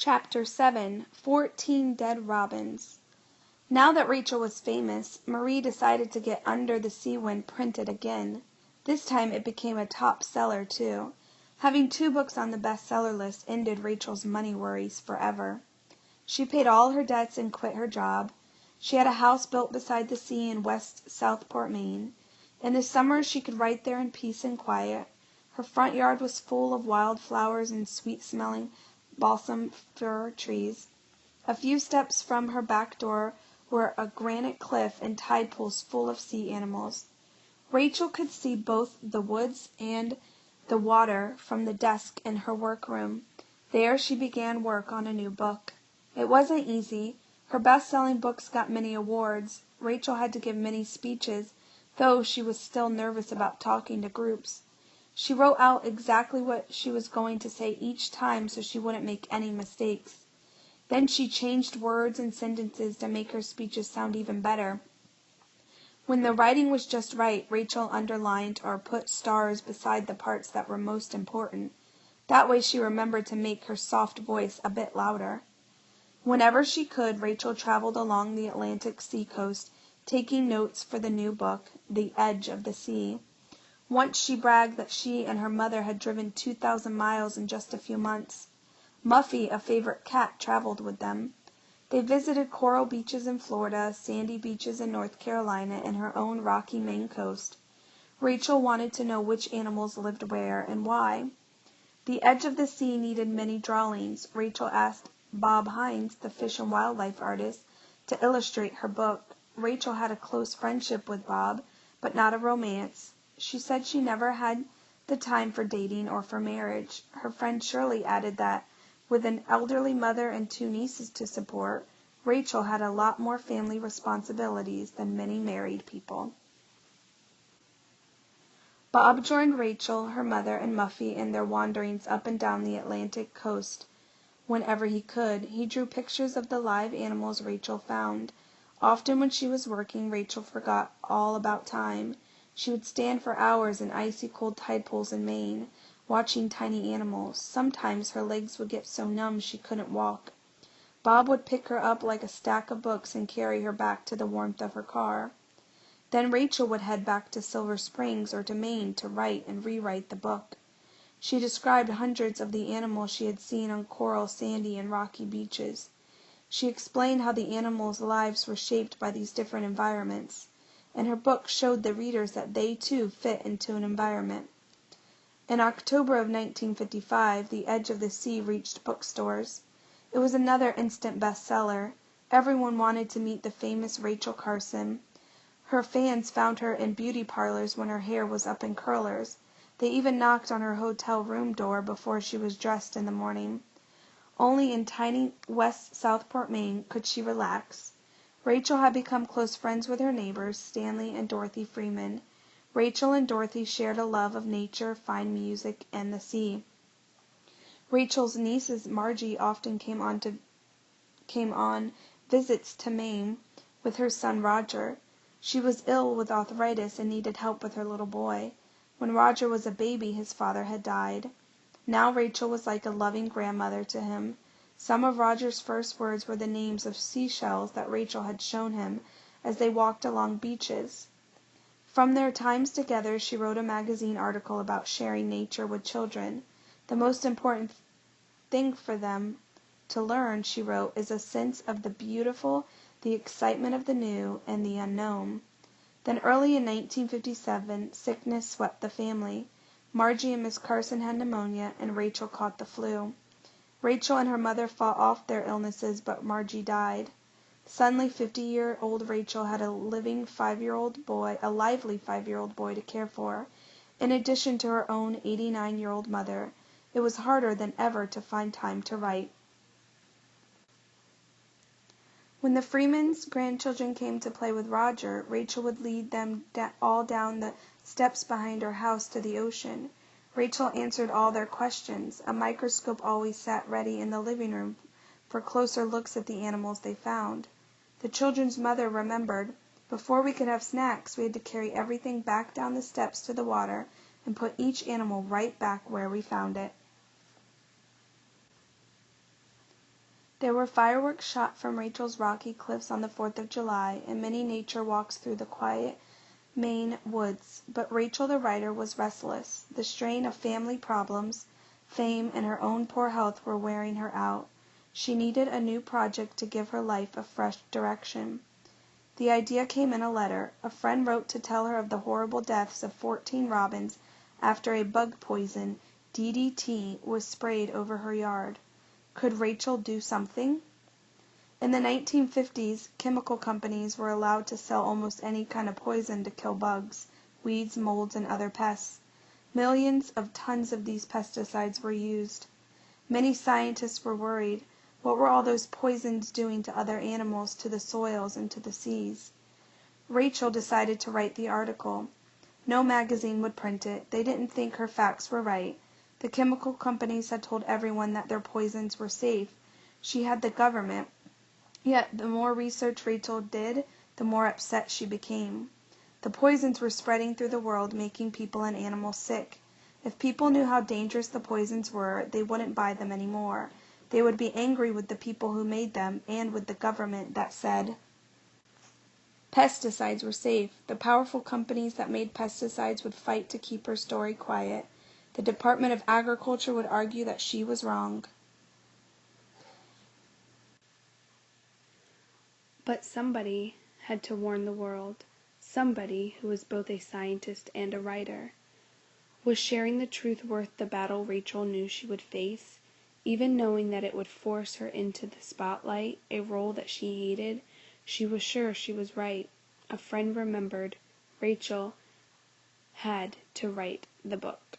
Chapter 7 14 Dead Robins. Now that Rachel was famous, Marie decided to get Under the Sea Wind printed again. This time it became a top seller, too. Having 2 books on the bestseller list ended Rachel's money worries forever. She paid all her debts and quit her job. She had a house built beside the sea in West Southport, Maine. In the summer she could write there in peace and quiet. Her front yard was full of wild flowers and sweet-smelling balsam fir trees. A few steps from her back door were a granite cliff and tide pools full of sea animals. Rachel could see both the woods and the water from the desk in her workroom. There she began work on a new book. It wasn't easy. Her best-selling books got many awards. Rachel had to give many speeches, though she was still nervous about talking to groups. She wrote out exactly what she was going to say each time so she wouldn't make any mistakes. Then she changed words and sentences to make her speeches sound even better. When the writing was just right, Rachel underlined or put stars beside the parts that were most important. That way she remembered to make her soft voice a bit louder. Whenever she could, Rachel traveled along the Atlantic seacoast, taking notes for the new book, The Edge of the Sea. Once she bragged that she and her mother had driven 2,000 miles in just a few months. Muffy, a favorite cat, traveled with them. They visited coral beaches in Florida, sandy beaches in North Carolina, and her own rocky Maine coast. Rachel wanted to know which animals lived where and why. The Edge of the Sea needed many drawings. Rachel asked Bob Hines, the fish and wildlife artist, to illustrate her book. Rachel had a close friendship with Bob, but not a romance. She said she never had the time for dating or for marriage. Her friend Shirley added that, with an elderly mother and 2 nieces to support, Rachel had a lot more family responsibilities than many married people. Bob joined Rachel, her mother, and Muffy in their wanderings up and down the Atlantic coast. Whenever he could, he drew pictures of the live animals Rachel found. Often when she was working, Rachel forgot all about time. She would stand for hours in icy cold tide pools in Maine, watching tiny animals. Sometimes her legs would get so numb she couldn't walk. Bob would pick her up like a stack of books and carry her back to the warmth of her car. Then Rachel would head back to Silver Springs or to Maine to write and rewrite the book. She described hundreds of the animals she had seen on coral, sandy, and rocky beaches. She explained how the animals' lives were shaped by these different environments, and her book showed the readers that they too fit into an environment. In October of 1955, The Edge of the Sea reached bookstores. It was another instant bestseller. Everyone wanted to meet the famous Rachel Carson. Her fans found her in beauty parlors when her hair was up in curlers. They even knocked on her hotel room door before she was dressed in the morning. Only in tiny West Southport, Maine, could she relax. Rachel had become close friends with her neighbors, Stanley and Dorothy Freeman. Rachel and Dorothy shared a love of nature, fine music, and the sea. Rachel's nieces Margie often came on visits to Maine with her son Roger. She was ill with arthritis and needed help with her little boy. When Roger was a baby, his father had died. Now Rachel was like a loving grandmother to him. Some of Roger's first words were the names of seashells that Rachel had shown him as they walked along beaches. From their times together, she wrote a magazine article about sharing nature with children. The most important thing for them to learn, she wrote, is a sense of the beautiful, the excitement of the new, and the unknown. Then early in 1957, sickness swept the family. Margie and Miss Carson had pneumonia, and Rachel caught the flu. Rachel and her mother fought off their illnesses, but Margie died. Suddenly 50-year-old Rachel had a lively 5-year-old boy to care for, in addition to her own 89-year-old mother. It was harder than ever to find time to write. When the Freemans' grandchildren came to play with Roger, Rachel would lead them all down the steps behind her house to the ocean. Rachel answered all their questions. A microscope always sat ready in the living room for closer looks at the animals they found. The children's mother remembered, before we could have snacks, we had to carry everything back down the steps to the water and put each animal right back where we found it. There were fireworks shot from Rachel's rocky cliffs on the 4th of July, and many nature walks through the quiet Maine woods, but Rachel the writer was restless. The strain of family problems, fame, and her own poor health were wearing her out. She needed a new project to give her life a fresh direction. The idea came in a letter. A friend wrote to tell her of the horrible deaths of 14 robins after a bug poison, DDT, was sprayed over her yard. Could Rachel do something? In the 1950s, chemical companies were allowed to sell almost any kind of poison to kill bugs, weeds, molds, and other pests. Millions of tons of these pesticides were used. Many scientists were worried. What were all those poisons doing to other animals, to the soils, and to the seas? Rachel decided to write the article. No magazine would print it. They didn't think her facts were right. The chemical companies had told everyone that their poisons were safe. She had the government. Yet the more research Rachel did, the more upset she became. The poisons were spreading through the world, making people and animals sick. If people knew how dangerous the poisons were, they wouldn't buy them anymore. They would be angry with the people who made them and with the government that said pesticides were safe. The powerful companies that made pesticides would fight to keep her story quiet. The Department of Agriculture would argue that she was wrong. But somebody had to warn the world. Somebody who was both a scientist and a writer. Was sharing the truth worth the battle Rachel knew she would face? Even knowing that it would force her into the spotlight, a role that she hated, she was sure she was right. A friend remembered. Rachel had to write the book.